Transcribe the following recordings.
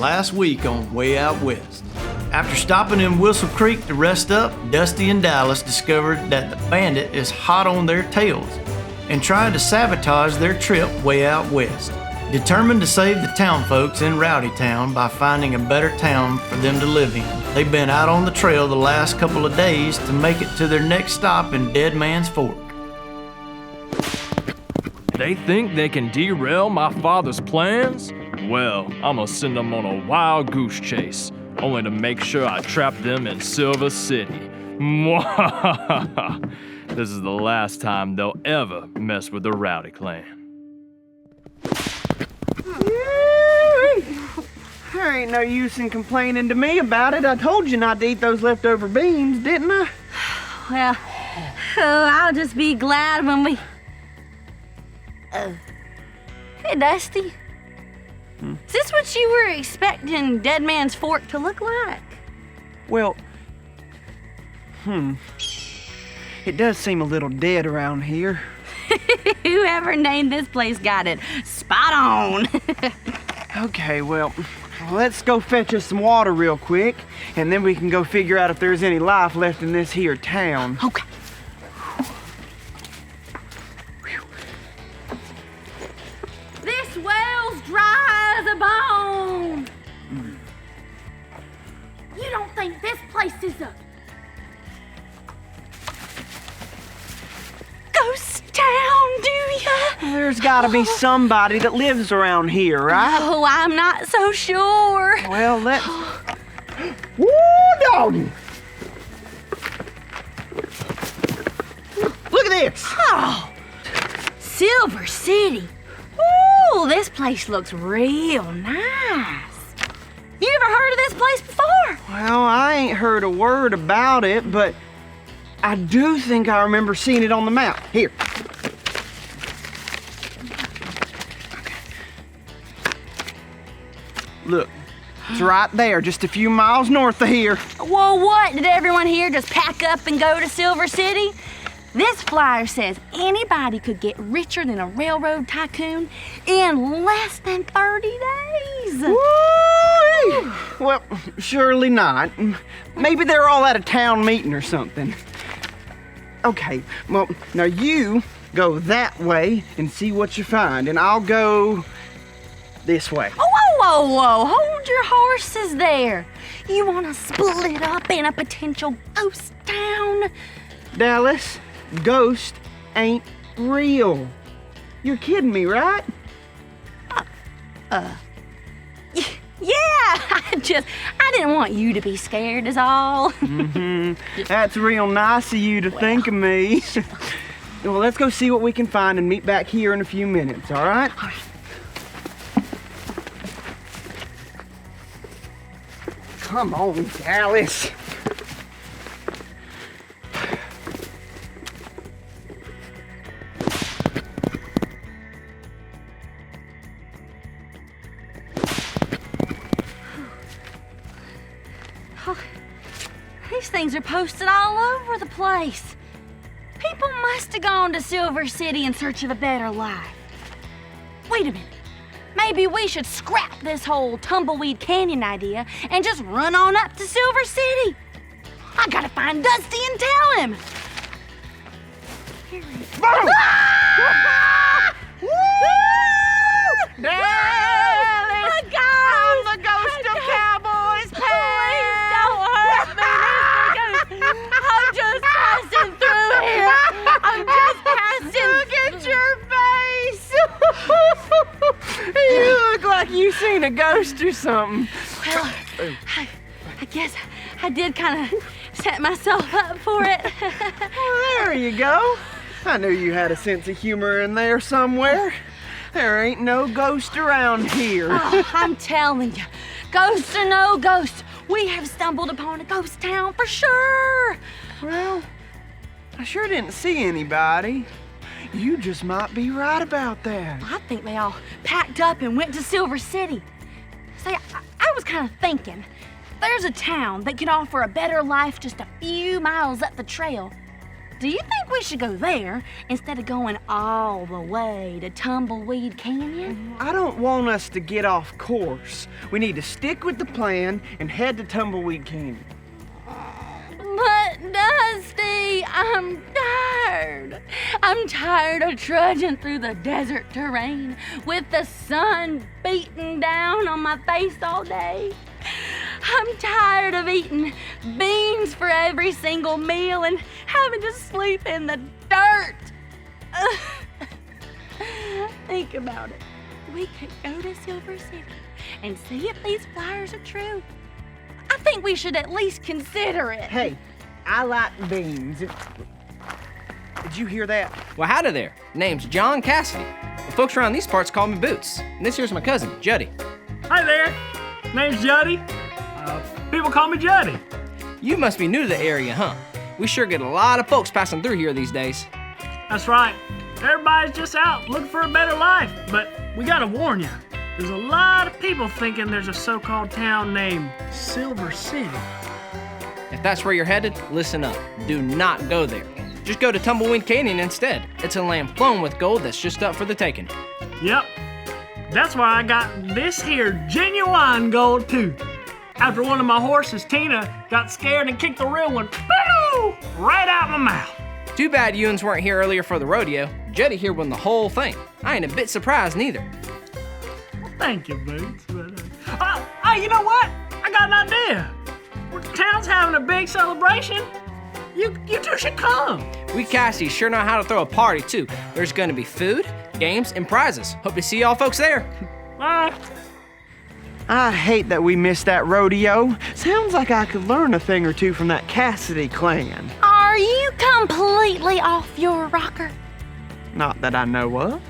last week on Way Out West. After stopping in Whistle Creek to rest up, Dusty and Dallas discovered that the bandit is hot on their tails and trying to sabotage their trip way out west. Determined to save the town folks in Rowdy Town by finding a better town for them to live in, they've been out on the trail the last couple of days to make it to their next stop in Deadman's Fork. They think they can derail my father's plans? Well, I'm gonna send them on a wild goose chase, only to make sure I trap them in Silver City. This is the last time they'll ever mess with the Rowdy clan. There ain't no use in complaining to me about it. I told you not to eat those leftover beans, didn't I? Well, I'll just be glad when we... Hey, Dusty. Is this what you were expecting Deadman's Fork to look like? Well, it does seem a little dead around here. Whoever named this place got it spot on. Okay, well, let's go fetch us some water real quick, and then we can go figure out if there's any life left in this here town. Okay. This well's dry as a bone. You don't think this place is a ghost town, do ya? There's gotta be somebody that lives around here, right? Oh, I'm not so sure. Well, let's... Woo, doggy! Look at this! Oh, Silver City. Ooh, this place looks real nice. You ever heard of this place before? Well, I ain't heard a word about it, but I do think I remember seeing it on the map. Here. Look, it's right there, just a few miles north of here. Well, what? Did everyone here just pack up and go to Silver City? This flyer says anybody could get richer than a railroad tycoon in less than 30 days. Woo! Well, surely not. Maybe they're all at a town meeting or something. Okay, well, now you go that way and see what you find, and I'll go this way. Oh, whoa, whoa, whoa. Hold your horses there. You want to split up in a potential ghost town? Dallas, ghost ain't real. You're kidding me, right? Yeah, I didn't want you to be scared is all. That's real nice of you to think of me. Well, let's go see what we can find and meet back here in a few minutes, all right? Come on, Dallas. These things are posted all over the place. People must have gone to Silver City in search of a better life. Wait a minute. Maybe we should scrap this whole Tumbleweed Canyon idea and just run on up to Silver City. I gotta find Dusty and tell him. Here he is. Ah! Dallas! I'm the ghost of Cowboys Please don't hurt me, I'm just passing through here. I'm just passing. Look at your face! You look like you seen a ghost or something. Well, I guess I did kind of set myself up for it. Well, there you go. I knew you had a sense of humor in there somewhere. There ain't no ghost around here. Oh, I'm telling you, ghosts or no ghosts, we have stumbled upon a ghost town for sure. Well, I sure didn't see anybody. You just might be right about that. I think they all packed up and went to Silver City. Say, I was kind of thinking, there's a town that can offer a better life just a few miles up the trail. Do you think we should go there instead of going all the way to Tumbleweed Canyon? I don't want us to get off course. We need to stick with the plan and head to Tumbleweed Canyon. But Dusty, I'm tired. I'm tired of trudging through the desert terrain with the sun beating down on my face all day. I'm tired of eating beans for every single meal and having to sleep in the dirt. Think about it. We could go to Silver City and see if these flyers are true. I think we should at least consider it. Hey, I like beans. Did you hear that? Well, howdy there. Name's John Cassidy. The folks around these parts call me Boots. And this here's my cousin, Juddy. Hi there. Name's Juddy. People call me Juddy. You must be new to the area, huh? We sure get a lot of folks passing through here these days. That's right. Everybody's just out looking for a better life. But we gotta warn you, there's a lot of people thinking there's a so-called town named Silver City. If that's where you're headed, listen up. Do not go there. Just go to Tumbleweed Canyon instead. It's a land flown with gold that's just up for the taking. Yep. That's why I got this here genuine gold too. After one of my horses, Tina, got scared and kicked the real one, boo, right out my mouth. Too bad you uns weren't here earlier for the rodeo. Juddy here won the whole thing. I ain't a bit surprised neither. Well, thank you, Boots. Hey, you know what? I got an idea. The town's having a big celebration. You two should come. We Cassidys sure know how to throw a party too. There's gonna be food, games, and prizes. Hope to see y'all folks there. Bye. I hate that we missed that rodeo. Sounds like I could learn a thing or two from that Cassidy clan. Are you completely off your rocker? Not that I know of.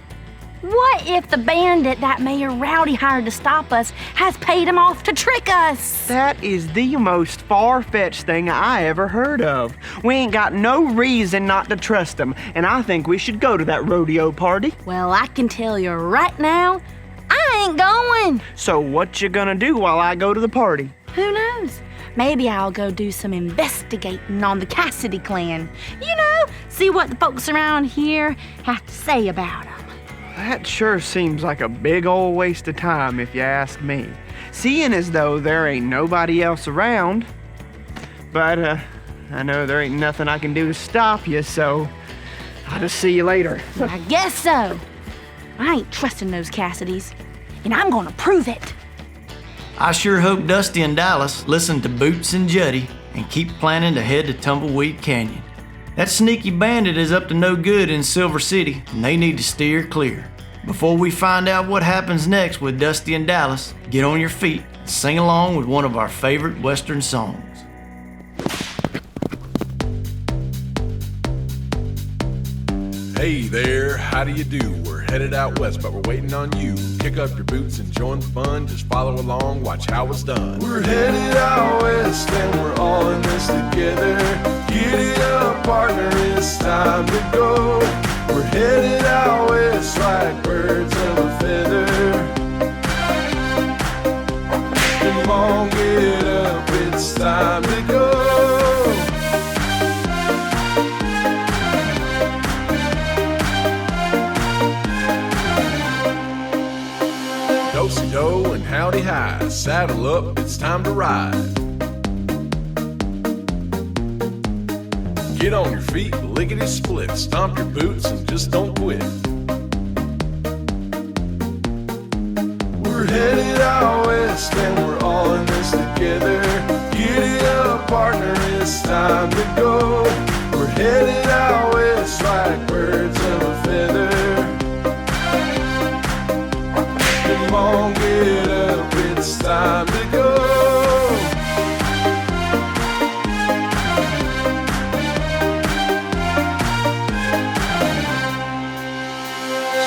What if the bandit that Mayor Rowdy hired to stop us has paid him off to trick us? That is the most far-fetched thing I ever heard of. We ain't got no reason not to trust him, and I think we should go to that rodeo party. Well, I can tell you right now, I ain't going. So what you gonna do while I go to the party? Who knows? Maybe I'll go do some investigating on the Cassidy clan. You know, see what the folks around here have to say about them. That sure seems like a big old waste of time if you ask me. Seeing as though there ain't nobody else around. But I know there ain't nothing I can do to stop you, so I'll just see you later. I guess so. I ain't trusting those Cassidys, and I'm gonna prove it. I sure hope Dusty and Dallas listen to Boots and Juddy and keep planning to head to Tumbleweed Canyon. That sneaky bandit is up to no good in Silver City, and they need to steer clear. Before we find out what happens next with Dusty and Dallas, get on your feet and sing along with one of our favorite Western songs. Hey there, how do you do? We're headed out west, but we're waiting on you. Kick up your boots and join the fun. Just follow along, watch how it's done. We're headed out west, and we're all in this together. Giddy up, partner, it's time to go. We're headed out west like birds of a feather. Come on, get up, it's time to go. Do-si-do and howdy hi, saddle up, it's time to ride. Get on your feet, lickety-split, stomp your boots and just don't quit. We're headed out west and we're all in this together. Giddy up, partner, it's time to go. We're headed out west like birds of a feather. Come on, get up, it's time to go.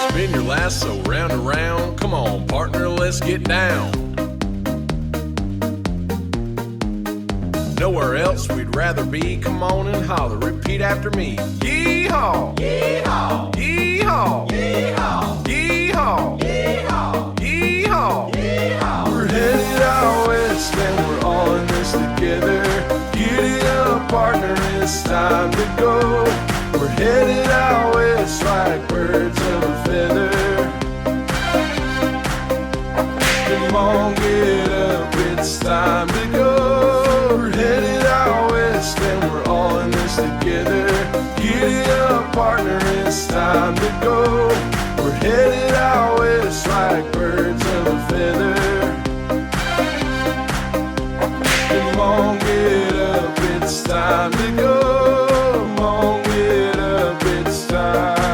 Spin your lasso round and round. Come on, partner, let's get down. Nowhere else we'd rather be. Come on and holler, repeat after me. Yee-haw! Yee-haw! Yee-haw! Yee-haw! Yee-haw! Yee-haw! Yee-haw! Yeehaw! We're headed out west and we're all in this together. Giddy up, partner, it's time to go. We're headed out west like birds of a feather. Come on, get up, it's time to go. We're headed out west and we're all in this together. Giddy up, partner, it's time to go. We're headed out west like birds of a feather. Come on, get up, it's time to go. Come on, get up, it's time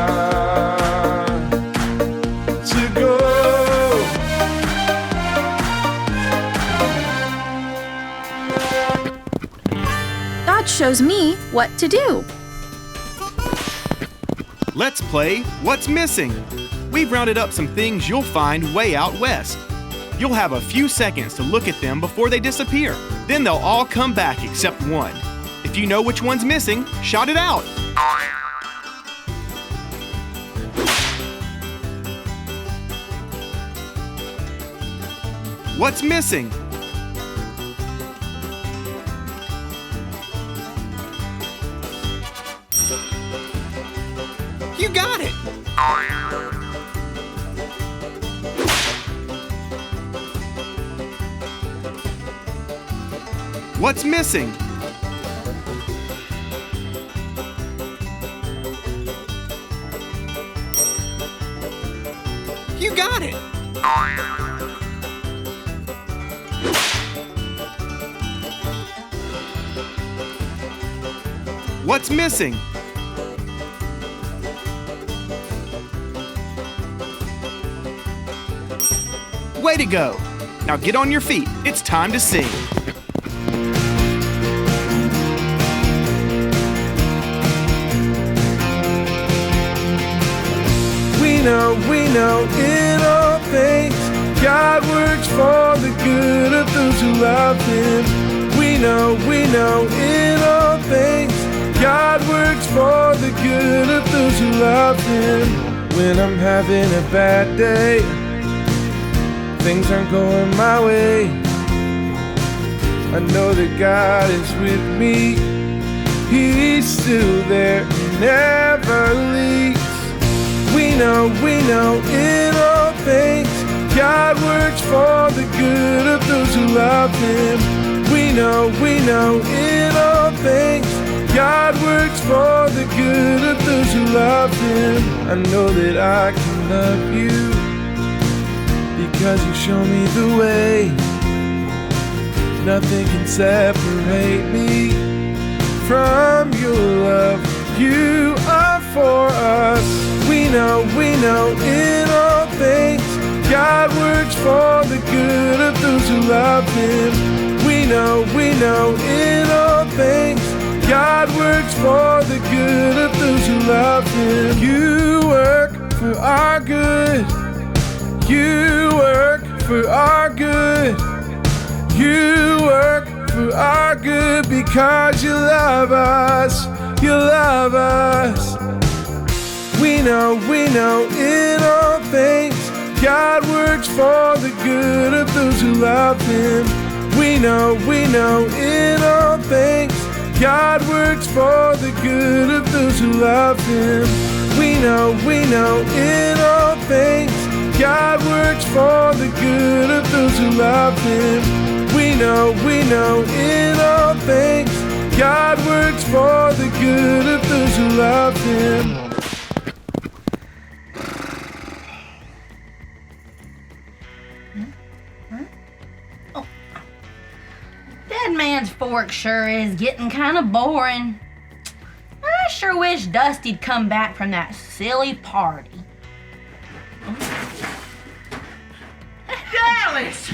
to go. God shows me what to do. Let's play What's Missing. We've rounded up some things you'll find way out west. You'll have a few seconds to look at them before they disappear. Then they'll all come back except one. If you know which one's missing, shout it out. What's missing? You got it! What's missing? You got it! What's missing? Way to go! Now get on your feet. It's time to sing. We know in all things God works for the good of those who love Him. We know in all things God works for the good of those who love Him. When I'm having a bad day, things aren't going my way, I know that God is with me. He's still there, He never leaves. We know in all things God works for the good of those who love Him. We know in all things God works for the good of those who love Him. I know that I can love you because you show me the way. Nothing can separate me from your love. You are for us. We know in all things God works for the good of those who love Him. We know in all things God works for the good of those who love Him. You work for our good. You work for our good. You work for our good because you love us. You love us. We know in all things God works for the good of those who love Him. We know in all things God works for the good of those who love Him. We know in all things God works for the good of those who love Him. We know in all things God works for the good of those who love Him. Deadman's fork sure is getting kind of boring. I sure wish Dusty'd come back from that silly party. Dallas!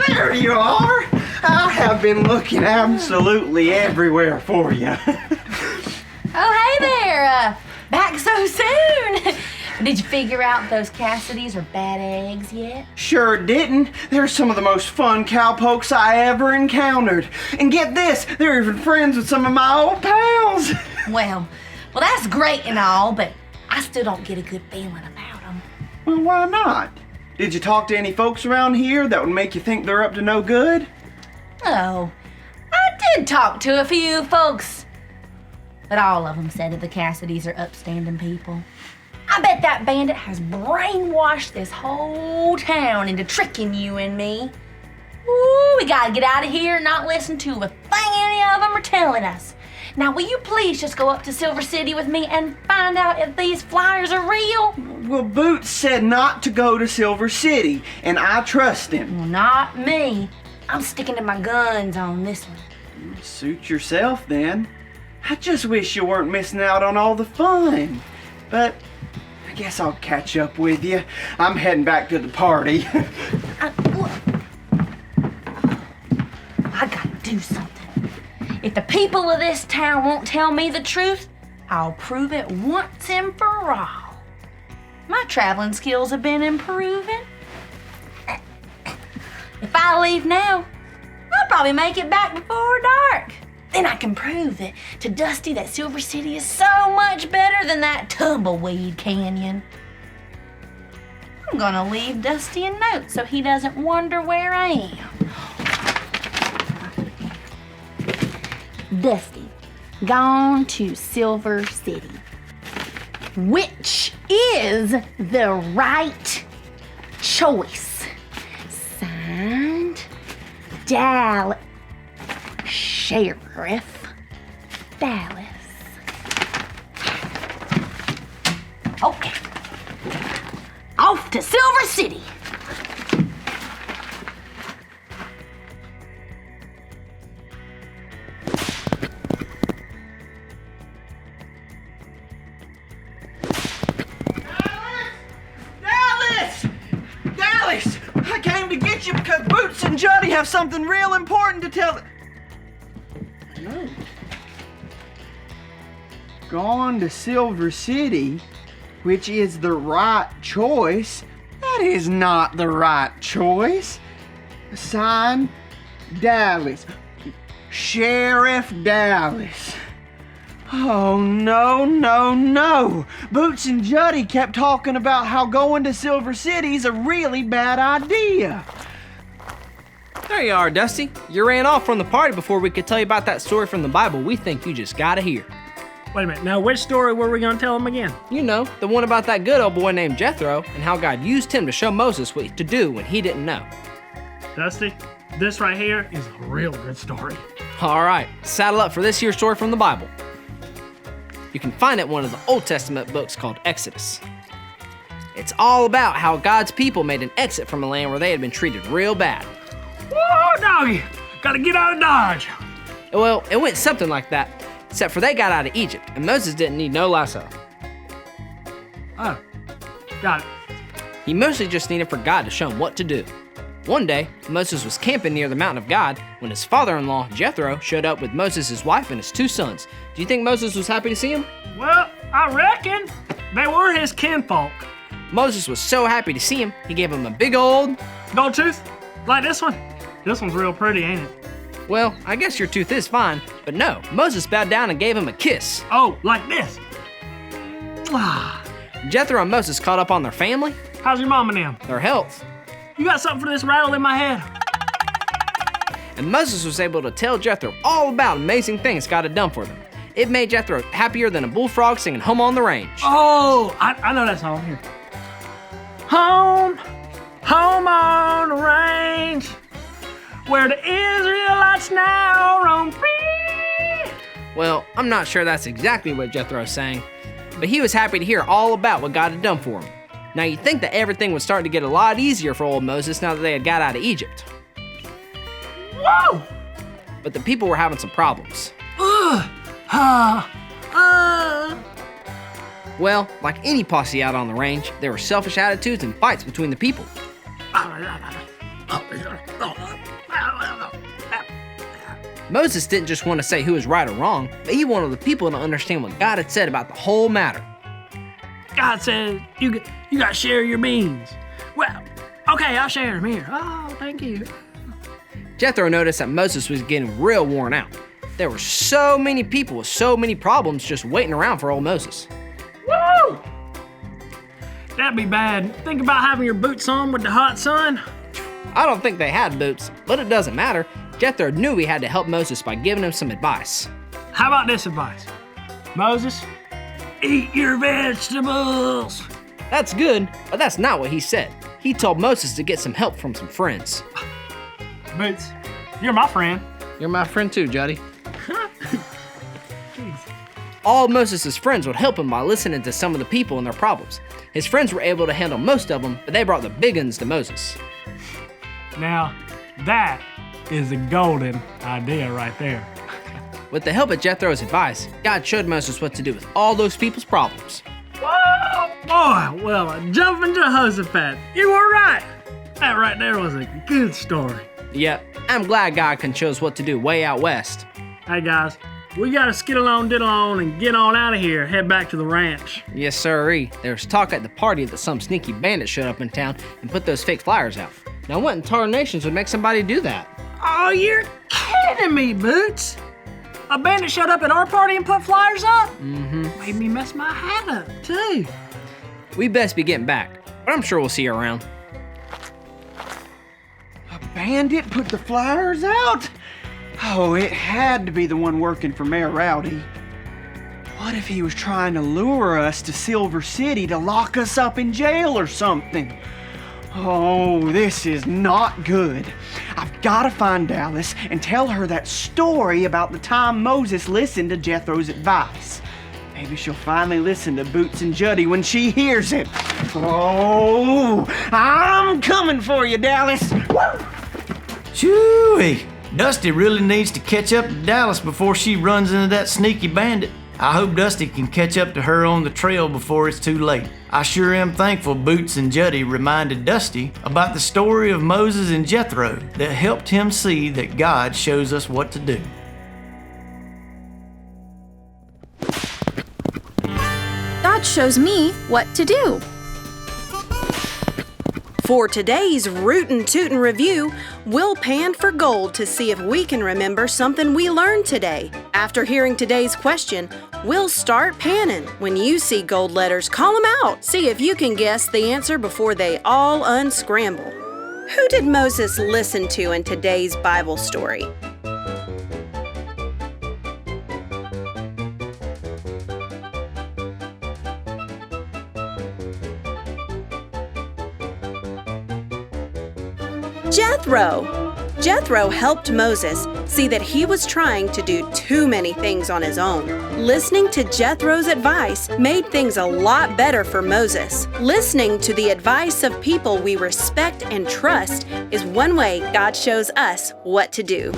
There you are! I have been looking absolutely everywhere for you. Oh, hey there! Back so soon! Did you figure out those Cassidys are bad eggs yet? Sure didn't. They're some of the most fun cowpokes I ever encountered. And get this, they're even friends with some of my old pals. Well, that's great and all, but I still don't get a good feeling about them. Well, why not? Did you talk to any folks around here that would make you think they're up to no good? Oh, I did talk to a few folks, but all of them said that the Cassidys are upstanding people. I bet that bandit has brainwashed this whole town into tricking you and me. Ooh, we gotta get out of here and not listen to a thing any of them are telling us. Now, will you please just go up to Silver City with me and find out if these flyers are real? Well, Boots said not to go to Silver City, and I trust him. Well, not me. I'm sticking to my guns on this one. Suit yourself, then. I just wish you weren't missing out on all the fun. But I guess I'll catch up with you. I'm heading back to the party. I gotta do something. If the people of this town won't tell me the truth, I'll prove it once and for all. My traveling skills have been improving. If I leave now, I'll probably make it back before dark. Then I can prove it to Dusty that Silver City is so much better than that tumbleweed canyon. I'm gonna leave Dusty a note so he doesn't wonder where I am. Dusty, gone to Silver City, which is the right choice. Signed, Dallas, Sheriff Dallas. Okay, off to Silver City. Dallas! I came to get you because Boots and Juddy have something real important to tell. No. Gone to Silver City, which is the right choice. That is not the right choice. Signed, Dallas. Sheriff Dallas. Oh, no, no, no. Boots and Juddy kept talking about how going to Silver City's a really bad idea. There you are, Dusty. You ran off from the party before we could tell you about that story from the Bible we think you just gotta hear. Wait a minute, now which story were we gonna tell them again? You know, the one about that good old boy named Jethro and how God used him to show Moses what to do when he didn't know. Dusty, this right here is a real good story. All right, saddle up for this here story from the Bible. You can find it in one of the Old Testament books called Exodus. It's all about how God's people made an exit from a land where they had been treated real bad. Whoa, doggy! Gotta get out of Dodge! Well, it went something like that, except for they got out of Egypt, and Moses didn't need no lasso. Oh, got it. He mostly just needed for God to show him what to do. One day, Moses was camping near the mountain of God when his father-in-law, Jethro, showed up with Moses' wife and his 2 sons. Do you think Moses was happy to see him? Well, I reckon they were his kinfolk. Moses was so happy to see him, he gave him a big old Gold tooth? Like this one? This one's real pretty, ain't it? Well, I guess your tooth is fine, but no, Moses bowed down and gave him a kiss. Oh, like this. Jethro and Moses caught up on their family, How's your mom and them? their health, You got something for this rattle in my head? and Moses was able to tell Jethro all about amazing things God had done for them. It made Jethro happier than a bullfrog singing Home on the Range. Oh, I know that song here. Home, home on the range, where the Israelites now roam free. Well, I'm not sure that's exactly what Jethro sang, but he was happy to hear all about what God had done for him. Now, you'd think that everything was starting to get a lot easier for old Moses now that they had got out of Egypt. Whoa! But the people were having some problems. Well, like any posse out on the range, there were selfish attitudes and fights between the people. Moses didn't just want to say who was right or wrong, but he wanted the people to understand what God had said about the whole matter. God said, you got to share your beans. Well, okay, I'll share them here. Oh, thank you. Jethro noticed that Moses was getting real worn out. There were so many people with so many problems just waiting around for old Moses. Woo! That'd be bad. Think about having your boots on with the hot sun. I don't think they had boots, but it doesn't matter. Jethro knew he had to help Moses by giving him some advice. How about this advice? Moses, eat your vegetables. That's good, but that's not what he said. He told Moses to get some help from some friends. Boots, you're my friend. You're my friend too, Juddy. All of Moses' friends would help him by listening to some of the people and their problems. His friends were able to handle most of them, but they brought the big ones to Moses. Now, that is a golden idea right there. With the help of Jethro's advice, God showed Moses what to do with all those people's problems. Whoa, boy, well, jumping Jehoshaphat, you were right. That right there was a good story. Yep, I'm glad God can show us what to do way out west. Hey guys, we gotta skid along, diddle on, and get on out of here, head back to the ranch. Yes, sirree. There was talk at the party that some sneaky bandit showed up in town and put those fake flyers out. Now what in tarnations would make somebody do that? Oh, you're kidding me, Boots. A bandit showed up at our party and put flyers up? Mm-hmm. Made me mess my hat up, too. We best be getting back, but I'm sure we'll see you around. A bandit put the flyers out? Oh, it had to be the one working for Mayor Rowdy. What if he was trying to lure us to Silver City to lock us up in jail or something? Oh, this is not good. I've got to find Dallas and tell her that story about the time Moses listened to Jethro's advice. Maybe she'll finally listen to Boots and Juddy when she hears it. Oh, I'm coming for you, Dallas. Shoo-wee! Dusty really needs to catch up to Dallas before she runs into that sneaky bandit. I hope Dusty can catch up to her on the trail before it's too late. I sure am thankful Boots and Juddy reminded Dusty about the story of Moses and Jethro that helped him see that God shows us what to do. God shows me what to do. For today's Rootin' Tootin' Review, we'll pan for gold to see if we can remember something we learned today. After hearing today's question, we'll start panning. When you see gold letters, call them out. See if you can guess the answer before they all unscramble. Who did Moses listen to in today's Bible story? Jethro. Jethro helped Moses see that he was trying to do too many things on his own. Listening to Jethro's advice made things a lot better for Moses. Listening to the advice of people we respect and trust is one way God shows us what to do.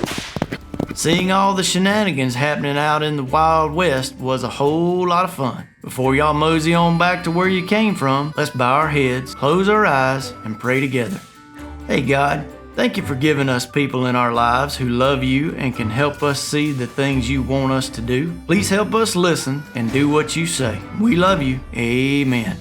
Seeing all the shenanigans happening out in the Wild West was a whole lot of fun. Before y'all mosey on back to where you came from, let's bow our heads, close our eyes, and pray together. Hey God, thank you for giving us people in our lives who love you and can help us see the things you want us to do. Please help us listen and do what you say. We love you. Amen.